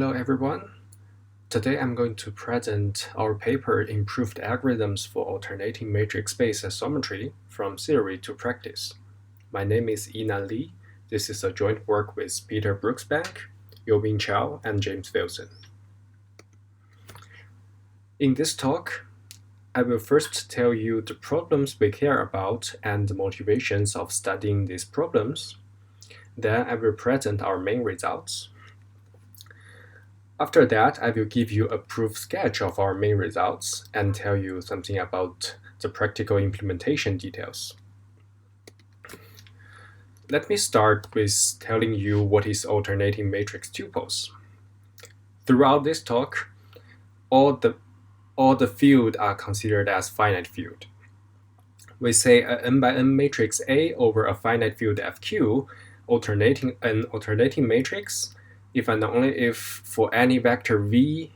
Hello everyone. Today I'm going to present our paper Improved Algorithms for Alternating Matrix Space Isometry from Theory to Practice. My name is Yinan Li. This is a joint work with Peter Brooksbank, Yobin Chow, and James Wilson. In this talk, I will first tell you the problems we care about and the motivations of studying these problems. Then I will present our main results. After that, I will give you a proof sketch of our main results and tell you something about the practical implementation details. Let me start with telling you what is alternating matrix tuples. Throughout this talk, all the fields are considered as finite field. We say a n by n matrix A over a finite field Fq, an alternating matrix, if and only if for any vector v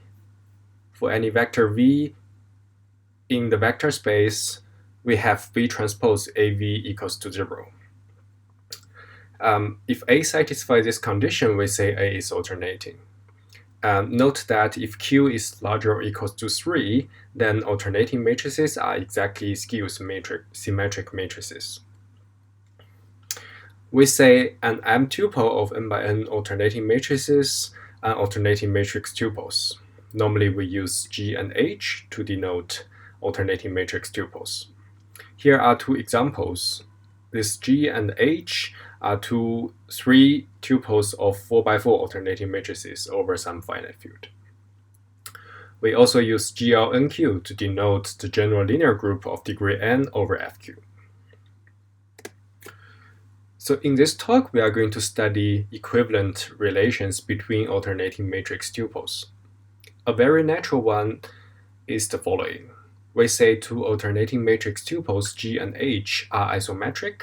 in the vector space, we have V transpose AV equals to 0. If A satisfies this condition, we say A is alternating. Note that if Q is larger or equals to 3, then alternating matrices are exactly skew symmetric matrices. We say an M tuple of n by n alternating matrices are alternating matrix tuples. Normally we use G and H to denote alternating matrix tuples. Here are two examples. This G and H are three tuples of 4x4 alternating matrices over some finite field. We also use GLNQ to denote the general linear group of degree n over Fq. So in this talk, we are going to study equivalent relations between alternating matrix tuples. A very natural one is the following. We say two alternating matrix tuples G and H are isometric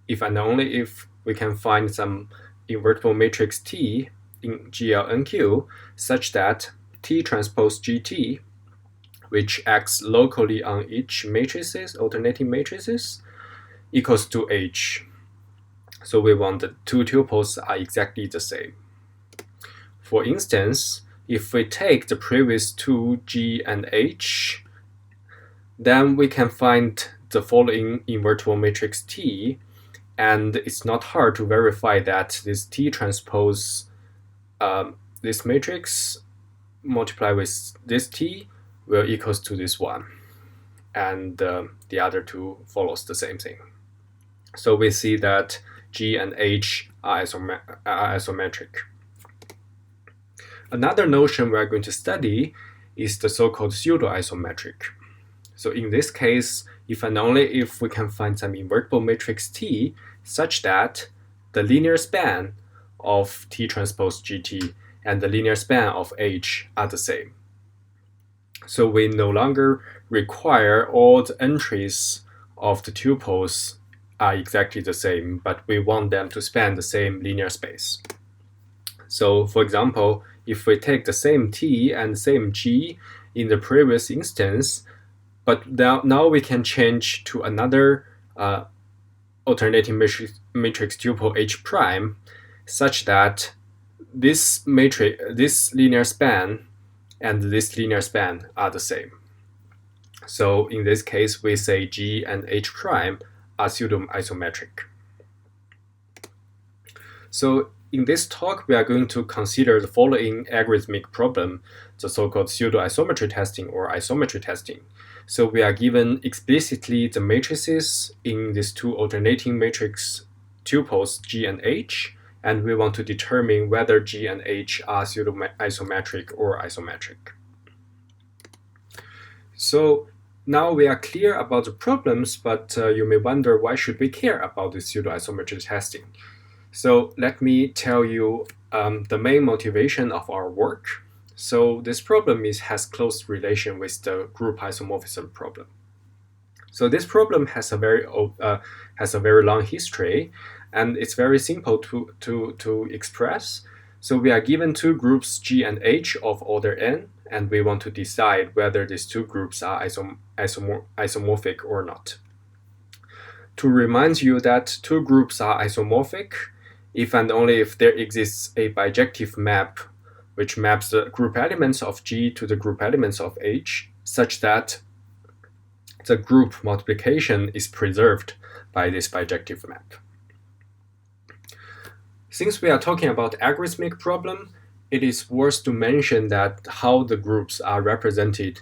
if and only if we can find some invertible matrix T in GLNQ such that T transpose GT, which acts locally on each alternating matrices, equals to H. So we want the two tuples are exactly the same. For instance, if we take the previous two G and H, then we can find the following invertible matrix T, and it's not hard to verify that this T transpose this matrix multiplied with this T will equals to this one, and the other two follows the same thing. So we see that G and H are isometric. Another notion we are going to study is the so-called pseudo-isometric. So in this case, if and only if we can find some invertible matrix T such that the linear span of T transpose GT and the linear span of H are the same. So we no longer require all the entries of the tuples are exactly the same, but we want them to span the same linear space. So for example, if we take the same T and same G in the previous instance, but now we can change to another alternating matrix tuple H prime such that this linear span and this linear span are the same. So in this case, we say G and H prime are pseudo-isometric. So in this talk, we are going to consider the following algorithmic problem, the so-called pseudo-isometry testing or isometry testing. So we are given explicitly the matrices in these two alternating matrix tuples G and H, and we want to determine whether G and H are pseudo-isometric or isometric. So now we are clear about the problems, but you may wonder why should we care about this pseudo-isometry testing. So let me tell you the main motivation of our work. So this problem has close relation with the group isomorphism problem. So this problem has a very long history, and it's very simple to express. So we are given two groups G and H of order n, and we want to decide whether these two groups are isomorphic or not. To remind you that two groups are isomorphic if and only if there exists a bijective map which maps the group elements of G to the group elements of H, such that the group multiplication is preserved by this bijective map. Since we are talking about algorithmic problem, it is worth to mention that how the groups are represented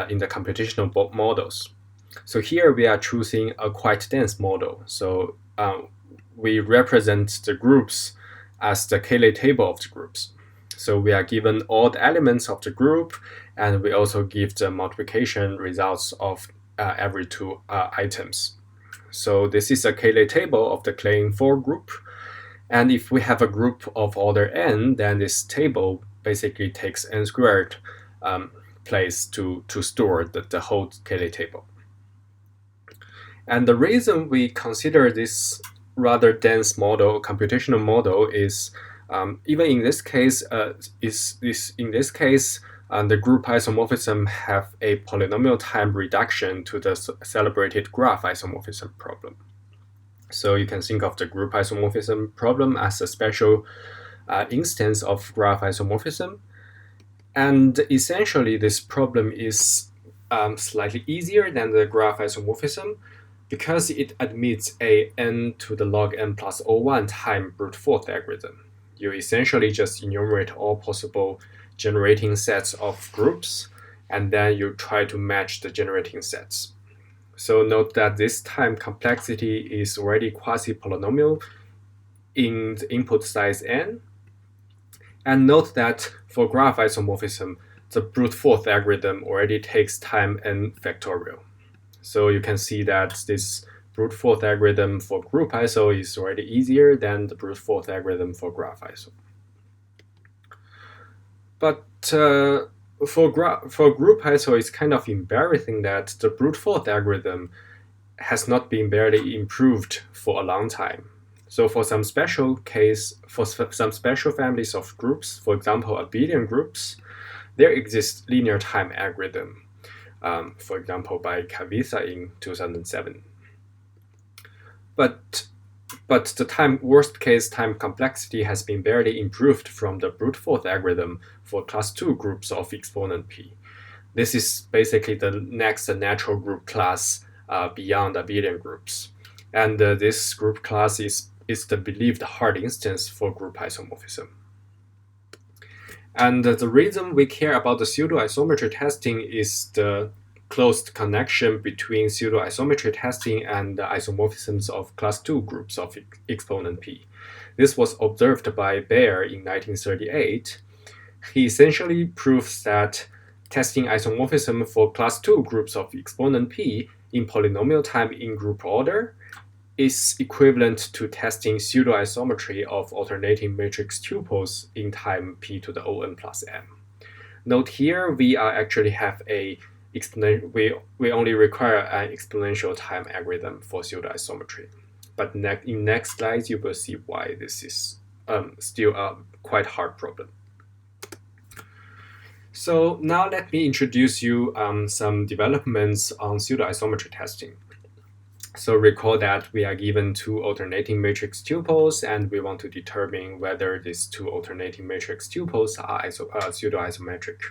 in the computational models. So here we are choosing a quite dense model. So we represent the groups as the Cayley table of the groups. So we are given all the elements of the group, and we also give the multiplication results of every two items. So this is a Cayley table of the Klein 4 group. And if we have a group of order n, then this table basically takes n squared place to store the whole Cayley table. And the reason we consider this rather dense model, computational model, is even in this case, the group isomorphism have a polynomial time reduction to the celebrated graph isomorphism problem. So you can think of the group isomorphism problem as a special instance of graph isomorphism. And essentially, this problem is slightly easier than the graph isomorphism because it admits a n to the log n plus 01 time brute force algorithm. You essentially just enumerate all possible generating sets of groups, and then you try to match the generating sets. So note that this time complexity is already quasi-polynomial in the input size n. And note that for graph isomorphism, the brute force algorithm already takes time n factorial. So you can see that this brute force algorithm for group iso is already easier than the brute force algorithm for graph iso. But for group iso, it's kind of embarrassing that the brute force algorithm has not been barely improved for a long time. So for some special families of groups, for example, abelian groups, there exists linear time algorithm, for example, by Kavitha in 2007. But the worst case time complexity has been barely improved from the brute force algorithm for class 2 groups of exponent P. This is basically the next natural group class beyond abelian groups. And this group class is the believed hard instance for group isomorphism. And the reason we care about the pseudo-isometry testing is the closed connection between pseudo-isometry testing and the isomorphisms of class 2 groups of exponent P. This was observed by Bayer in 1938. He essentially proves that testing isomorphism for class 2 groups of exponent P in polynomial time in group order is equivalent to testing pseudo-isometry of alternating matrix tuples in time P to the On plus M. Note here, we actually have we only require an exponential time algorithm for pseudo-isometry. But in next slides, you will see why this is still a quite hard problem. So now let me introduce you some developments on pseudo-isometry testing. So recall that we are given two alternating matrix tuples, and we want to determine whether these two alternating matrix tuples are pseudo-isometric.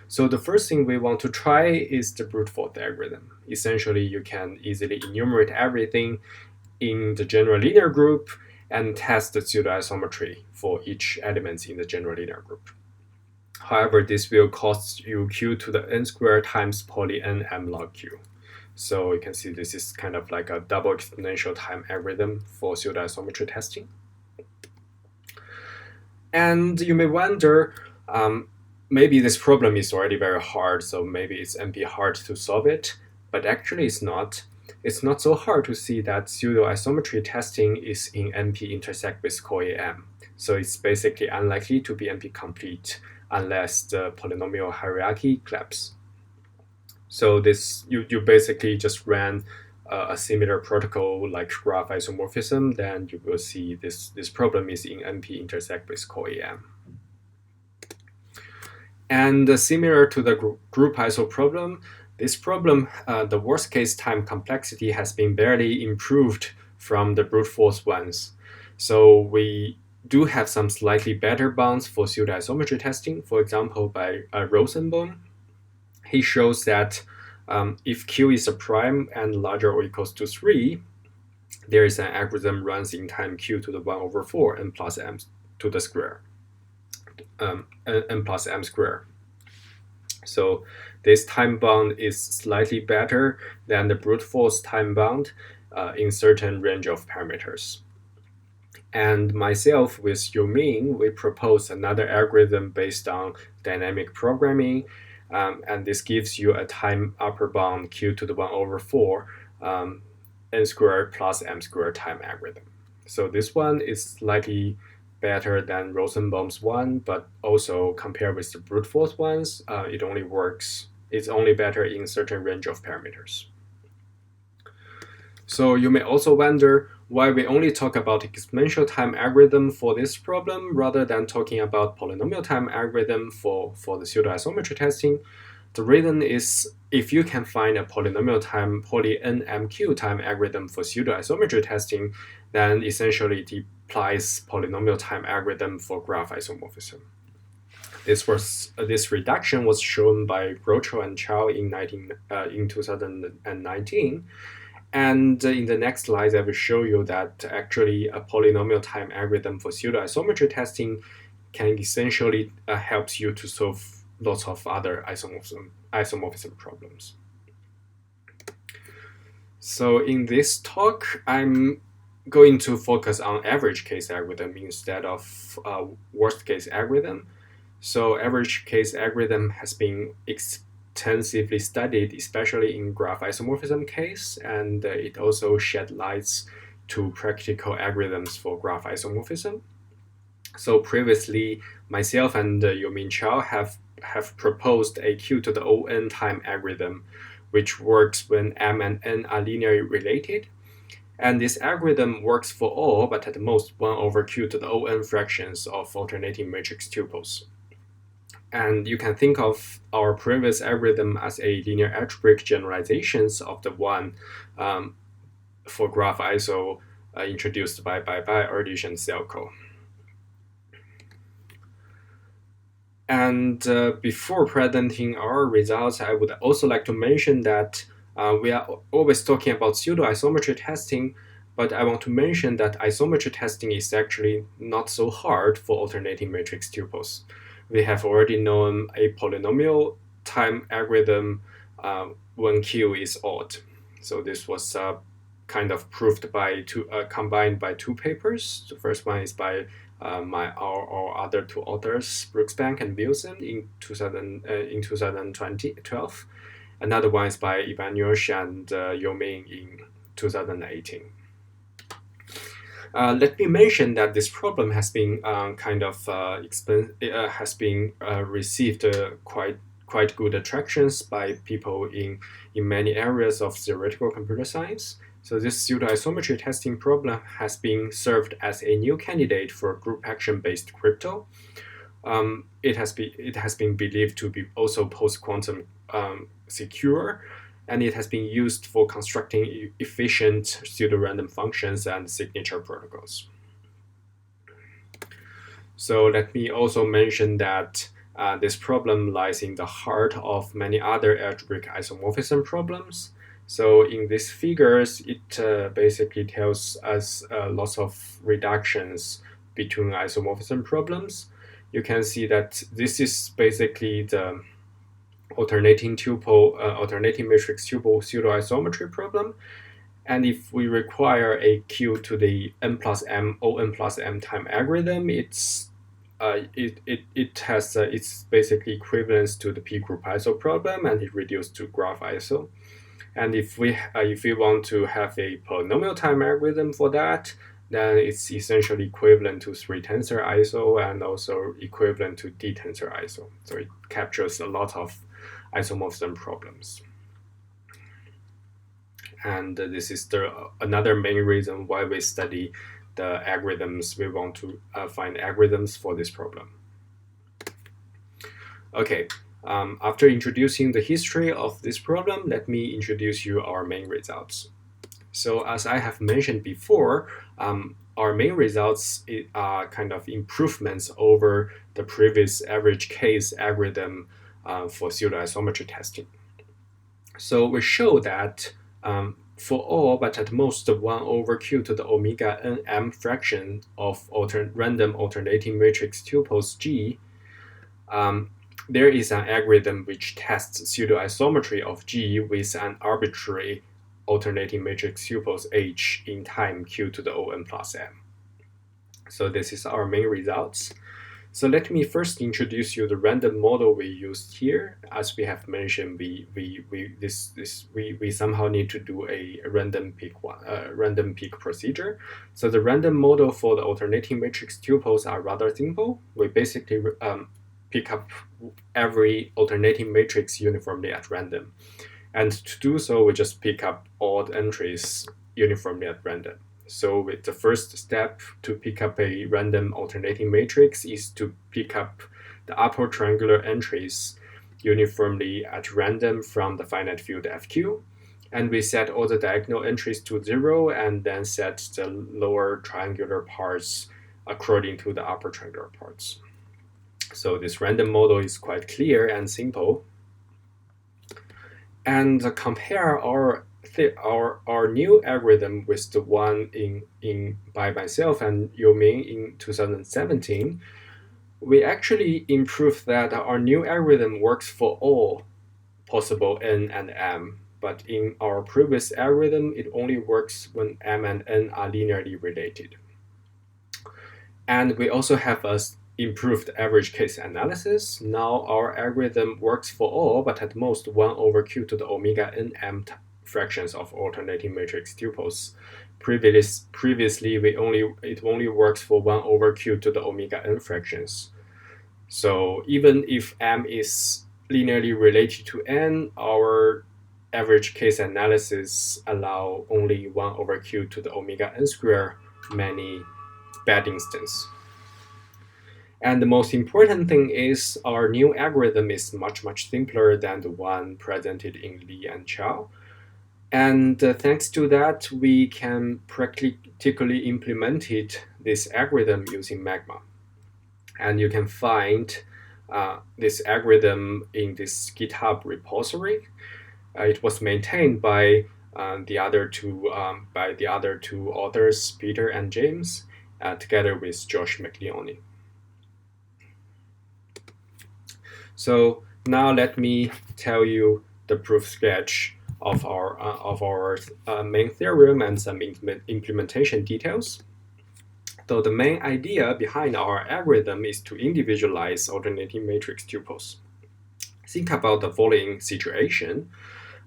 So the first thing we want to try is the brute force algorithm. Essentially, you can easily enumerate everything in the general linear group and test the pseudo-isometry for each element in the general linear group. However, this will cost you q to the n squared times poly n m log q. So you can see this is kind of like a double exponential time algorithm for pseudo-isometry testing. And you may wonder, maybe this problem is already very hard, so maybe it's NP hard to solve it, but actually it's not. It's not so hard to see that pseudo-isometry testing is in NP intersect with co-AM. So it's basically unlikely to be NP complete unless the polynomial hierarchy collapses. So this you basically just ran a similar protocol like graph isomorphism, then you will see this problem is in NP intersect with co-AM. And similar to the group iso problem, this problem, the worst case time complexity has been barely improved from the brute force ones. So we do have some slightly better bounds for pseudo-isometry testing. For example, by Rosenbaum, he shows that if Q is a prime and larger or equals to 3, there is an algorithm runs in time Q to the 1 over 4 n plus m to the square, n plus m square. So this time bound is slightly better than the brute force time bound in certain range of parameters. And myself with Youming, we propose another algorithm based on dynamic programming, and this gives you a time upper bound Q to the 1 over 4 n squared plus m squared time algorithm. So this one is slightly better than Rosenbaum's one, but also compared with the brute force ones, it's only better in certain range of parameters. So you may also wonder why we only talk about exponential time algorithm for this problem rather than talking about polynomial time algorithm for the pseudo-isometry testing. The reason is if you can find a polynomial time poly NMQ time algorithm for pseudo-isometry testing, then essentially it implies polynomial time algorithm for graph isomorphism. This reduction was shown by Rocho and Chow in 2019. And in the next slides, I will show you that actually a polynomial time algorithm for pseudo-isometry testing can essentially helps you to solve lots of other isomorphism problems. So in this talk, I'm going to focus on average case algorithm instead of worst case algorithm. So average case algorithm has been extensively studied, especially in graph isomorphism case, and it also shed lights to practical algorithms for graph isomorphism. So previously, myself and Youming Chow have proposed a Q to the ON time algorithm, which works when M and N are linearly related. And this algorithm works for all, but at most 1 over Q to the ON fractions of alternating matrix tuples. And you can think of our previous algorithm as a linear algebraic generalizations of the one for graph iso introduced by Erdős and Selko. And before presenting our results, I would also like to mention that we are always talking about pseudo-isometry testing, but I want to mention that isometry testing is actually not so hard for alternating matrix tuples. We have already known a polynomial time algorithm when Q is odd. So this was kind of proved by combined by two papers. The first one is by our other two authors, Brooksbank and Wilson in 2012. Another one is by Ivanush and Youming in 2018. Let me mention that this problem has been received quite good attractions by people in many areas of theoretical computer science. So this pseudo-isometry testing problem has been served as a new candidate for group action-based crypto. It has been believed to be also post-quantum secure, and it has been used for constructing efficient pseudo-random functions and signature protocols. So let me also mention that this problem lies in the heart of many other algebraic isomorphism problems. So in these figures, it basically tells us lots of reductions between isomorphism problems. You can see that this is basically the alternating matrix tuple pseudo-isometry problem. And if we require a Q to the n plus m O(n plus m) time algorithm, it's basically equivalent to the P group iso problem, and it reduced to graph iso. And if we want to have a polynomial time algorithm for that, then it's essentially equivalent to 3 tensor iso and also equivalent to D tensor iso. So it captures a lot of isomorphism problems. And this is another main reason why we study the algorithms. We want to find algorithms for this problem. Okay. After introducing the history of this problem, let me introduce you our main results. So as I have mentioned before, our main results are kind of improvements over the previous average case algorithm for pseudo-isometry testing. So we show that for all but at most 1 over q to the omega nm fraction of random alternating matrix tuples G, there is an algorithm which tests pseudo-isometry of G with an arbitrary alternating matrix tuples H in time q to the O n plus m. So this is our main results. So let me first introduce you the random model we used here. As we have mentioned, we somehow need to do a random pick procedure. So the random model for the alternating matrix tuples are rather simple. We basically pick up every alternating matrix uniformly at random. And to do so, we just pick up odd entries uniformly at random. So the first step to pick up a random alternating matrix is to pick up the upper triangular entries uniformly at random from the finite field FQ. And we set all the diagonal entries to 0 and then set the lower triangular parts according to the upper triangular parts. So this random model is quite clear and simple. And compare our new algorithm with the one by myself and Yoming in 2017, we actually improved that our new algorithm works for all possible n and m. But in our previous algorithm, it only works when m and n are linearly related. And we also have a improved average case analysis. Now our algorithm works for all, but at most 1 over q to the omega nm fractions of alternating matrix tuples. Previously, it only works for 1 over q to the omega n fractions. So even if m is linearly related to n, our average case analysis allow only 1 over q to the omega n square many bad instances. And the most important thing is our new algorithm is much simpler than the one presented in Li and Chow. And thanks to that, we can practically implement this algorithm using Magma. And you can find this algorithm in this GitHub repository. It was maintained by the other two authors, Peter and James, together with Josh McLeone. So now let me tell you the proof sketch of our main theorem and some implementation details. So the main idea behind our algorithm is to individualize alternating matrix tuples. Think about the following situation.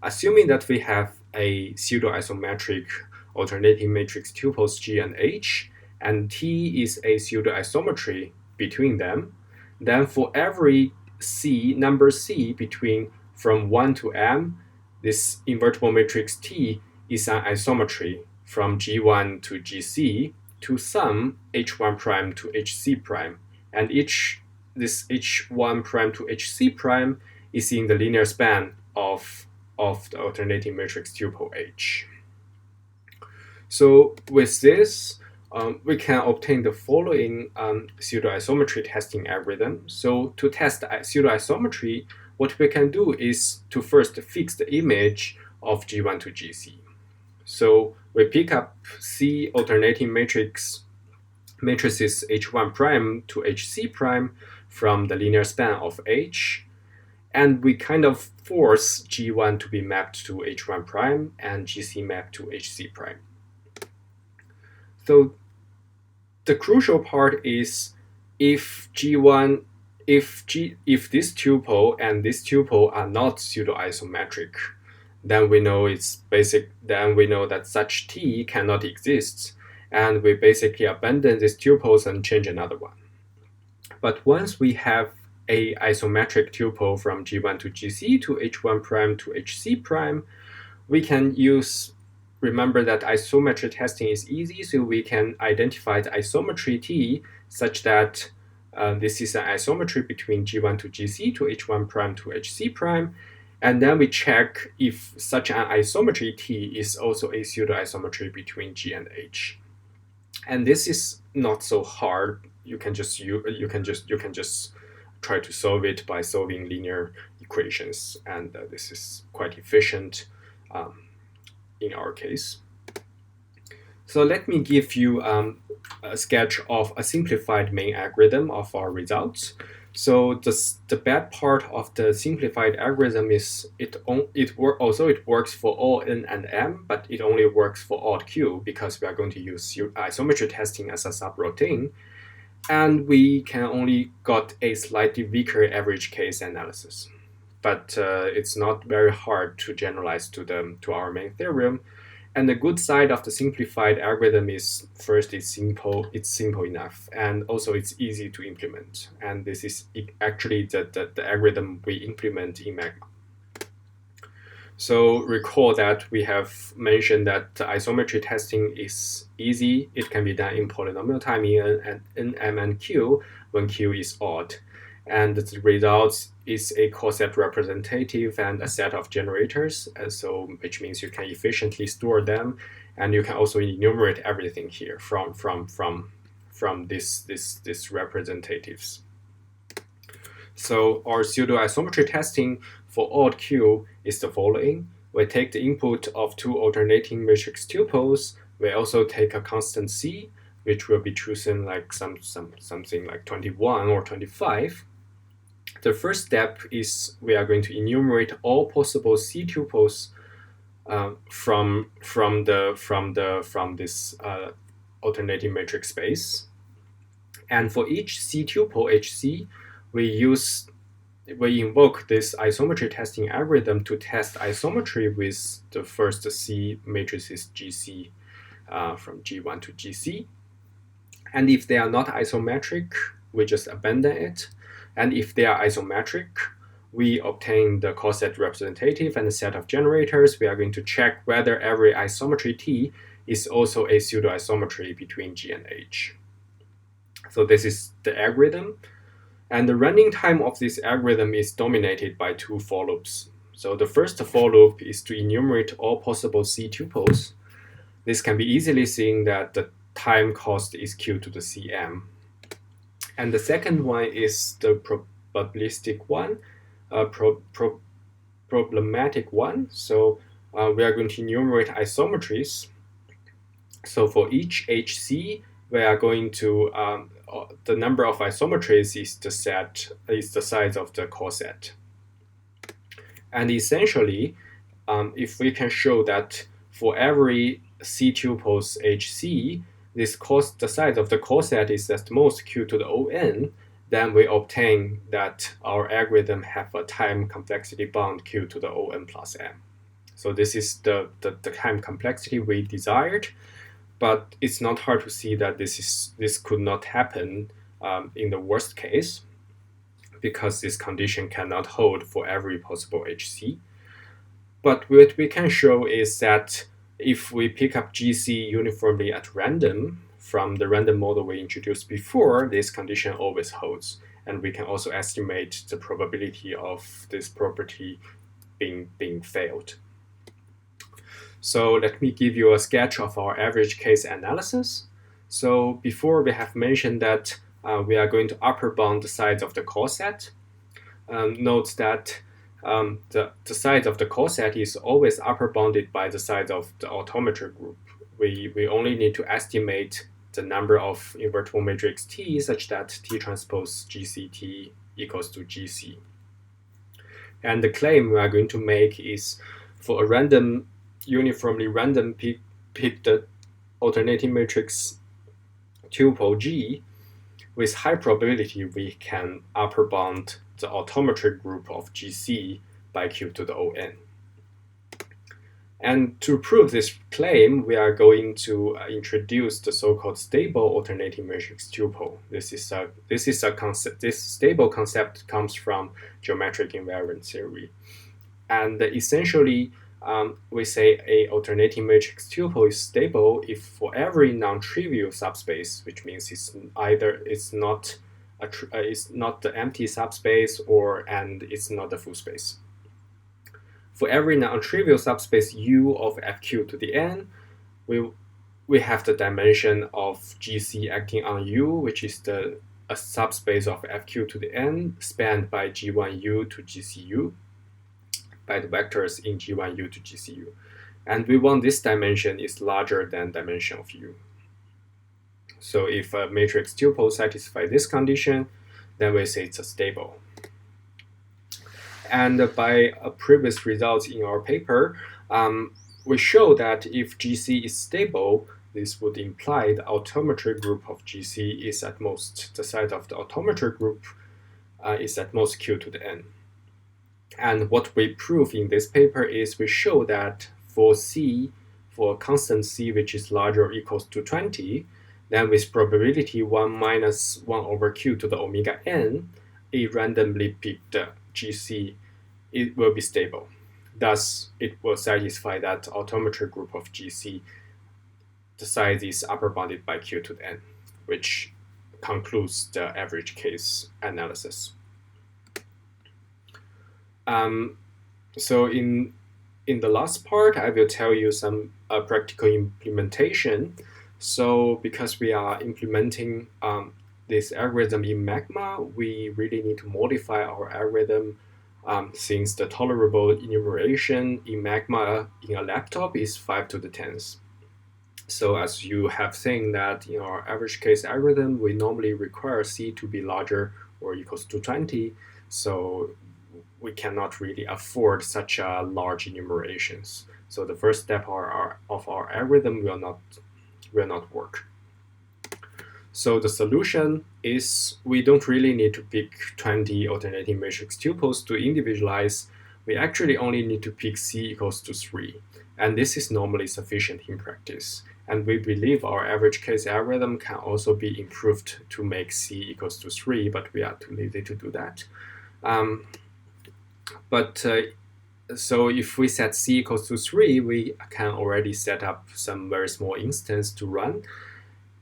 Assuming that we have a pseudo-isometric alternating matrix tuples G and H, and T is a pseudo-isometry between them, then for every number C between from 1 to m, this invertible matrix T is an isometry from G1 to GC to some H1 prime to HC prime. And this H1 prime to HC prime is in the linear span of the alternating matrix tuple H. So with this, we can obtain the following pseudo-isometry testing algorithm. So to test pseudo-isometry, what we can do is to first fix the image of G1 to GC. So we pick up C alternating matrices H1 prime to HC prime from the linear span of H, and we kind of force G1 to be mapped to H1 prime and GC mapped to HC prime. So the crucial part is if this tuple and this tuple are not pseudo-isometric, then we know that such T cannot exist, and we basically abandon these tuples and change another one. But once we have a isometric tuple from G1 to GC to H1 prime to HC prime, we can remember that isometry testing is easy, so we can identify the isometry T such that this is an isometry between G1 to GC to H1 prime to HC prime, and then we check if such an isometry T is also a pseudo-isometry between G and H. And this is not so hard. You can just try to solve it by solving linear equations, and this is quite efficient um, in our case. So let me give you a sketch of a simplified main algorithm of our results. So the bad part of the simplified algorithm is it works for all n and m, but it only works for odd q because we are going to use isometry testing as a subroutine, and we can only got a slightly weaker average case analysis. But it's not very hard to generalize to our main theorem. And the good side of the simplified algorithm is first it's simple enough, and also it's easy to implement. And this is actually the algorithm we implement in Magma. So recall that we have mentioned that isometry testing is easy. It can be done in polynomial time in n, m, and q when q is odd. And the result is a coset representative and a set of generators, which means you can efficiently store them, and you can also enumerate everything here from this representatives. So our pseudo-isometry testing for odd q is the following. We take the input of two alternating matrix tuples. We also take a constant c, which will be chosen like something like 21 or 25. The first step is we are going to enumerate all possible C tuples from this alternating matrix space, and for each C tuple HC, we invoke this isometry testing algorithm to test isometry with the first C matrices GC from G1 to GC, and if they are not isometric, we just abandon it. And if they are isometric, we obtain the coset representative and the set of generators. We are going to check whether every isometry T is also a pseudo-isometry between G and H. So this is the algorithm. And the running time of this algorithm is dominated by two for loops. So the first for loop is to enumerate all possible C tuples. This can be easily seen that the time cost is q to the cm. And the second one is the probabilistic one, problematic one. So we are going to enumerate isometries. So for each HC, we are going to the number of isometries is the size of the coset. And essentially, if we can show that for every C tuples HC, the size of the coset is at most q to the on, then we obtain that our algorithm have a time complexity bound q to the on plus m. So this is the time complexity we desired, but it's not hard to see that this could not happen in the worst case, because this condition cannot hold for every possible HC. But what we can show is that if we pick up GC uniformly at random from the random model we introduced before, this condition always holds. And we can also estimate the probability of this property being failed. So let me give you a sketch of our average case analysis. So before we have mentioned that we are going to upper bound the size of the coset. Note that the size of the coset is always upper bounded by the size of the autometry group. We only need to estimate the number of invertible matrix T such that T transpose GCT equals to GC. And the claim we are going to make is for a uniformly random picked alternating matrix tuple G, with high probability we can upper bound the autometry group of GC by q to the on. And to prove this claim, we are going to introduce the so-called stable alternating matrix tuple. This stable concept comes from geometric invariant theory, and essentially we say a alternating matrix tuple is stable if for every non-trivial subspace, which means it's not the empty subspace and it's not the full space. For every non-trivial subspace U of fq to the n, we have the dimension of GC acting on U, which is a subspace of FQ to the N spanned by G1U to GCU by the vectors in G1U to GCU. And we want this dimension is larger than dimension of U. So if a matrix tuple satisfies this condition, then we say it's stable. And by a previous result in our paper, we show that if GC is stable, this would imply the autometry group of GC is at most, the size of the autometry group is at most Q to the N. And what we prove in this paper is we show that for C, for a constant C which is larger or equals to 20, then with probability 1 minus 1 over Q to the omega N, a randomly picked GC, it will be stable. Thus, it will satisfy that autometry group of GC, the size is upper bounded by Q to the N, which concludes the average case analysis. So in the last part, I will tell you some practical implementation. So because we are implementing this algorithm in Magma, we really need to modify our algorithm since the tolerable enumeration in Magma in a laptop is 5 to the 10th. So as you have seen that in our average case algorithm, we normally require C to be larger or equals to 20. So we cannot really afford such large enumerations. So the first step of our algorithm will not work. So the solution is we don't really need to pick 20 alternating matrix tuples to individualize. We actually only need to pick C equals to 3. And this is normally sufficient in practice. And we believe our average case algorithm can also be improved to make C equals to 3, but we are too lazy to do that. So if we set C equals to 3, we can already set up some very small instance to run.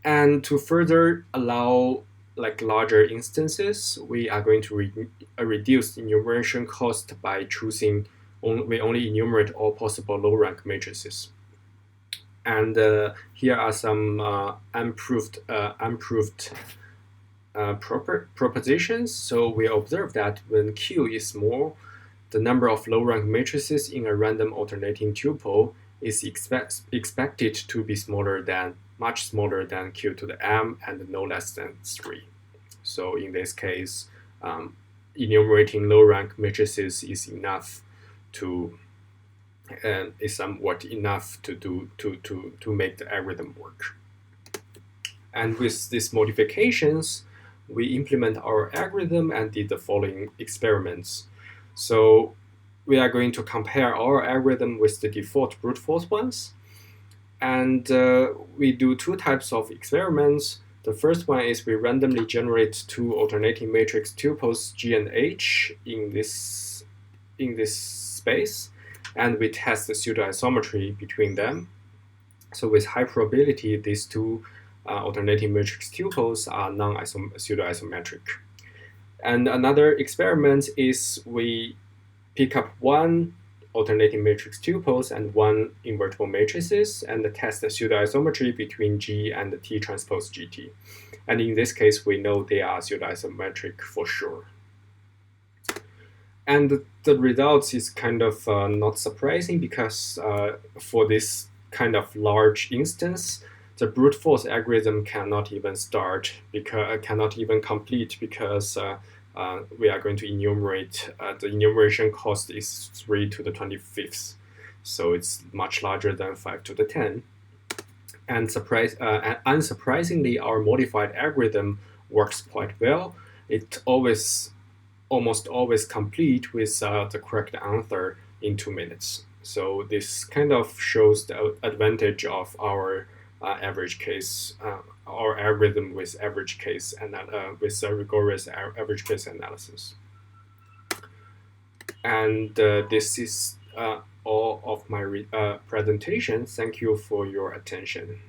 And to further allow larger instances, we are going to reduce enumeration cost by choosing we only enumerate all possible low-rank matrices. And here are some unproved propositions. So we observe that when Q is small, the number of low-rank matrices in a random alternating tuple is expected to be much smaller than Q to the M and no less than 3. So in this case, enumerating low-rank matrices is enough is somewhat enough to make the algorithm work. And with these modifications, we implement our algorithm and did the following experiments. So we are going to compare our algorithm with the default brute force ones. And we do 2 types of experiments. The first one is we randomly generate 2 alternating matrix tuples G and H in this space, and we test the pseudo-isometry between them. So with high probability, these 2 alternating matrix tuples are pseudo-isometric. And another experiment is we pick up 1 alternating matrix tuples and 1 invertible matrices and test the pseudo-isometry between G and T transpose GT. And in this case, we know they are pseudo-isometric for sure. And the results is kind of not surprising because for this kind of large instance, the brute force algorithm cannot even complete because we are going to enumerate, the enumeration cost is 3 to the 25th. So it's much larger than 5 to the 10. And unsurprisingly, our modified algorithm works quite well. It almost always complete with the correct answer in 2 minutes. So this kind of shows the advantage of our average case, our algorithm with average case and with a rigorous average case analysis. And this is all of my presentation. Thank you for your attention.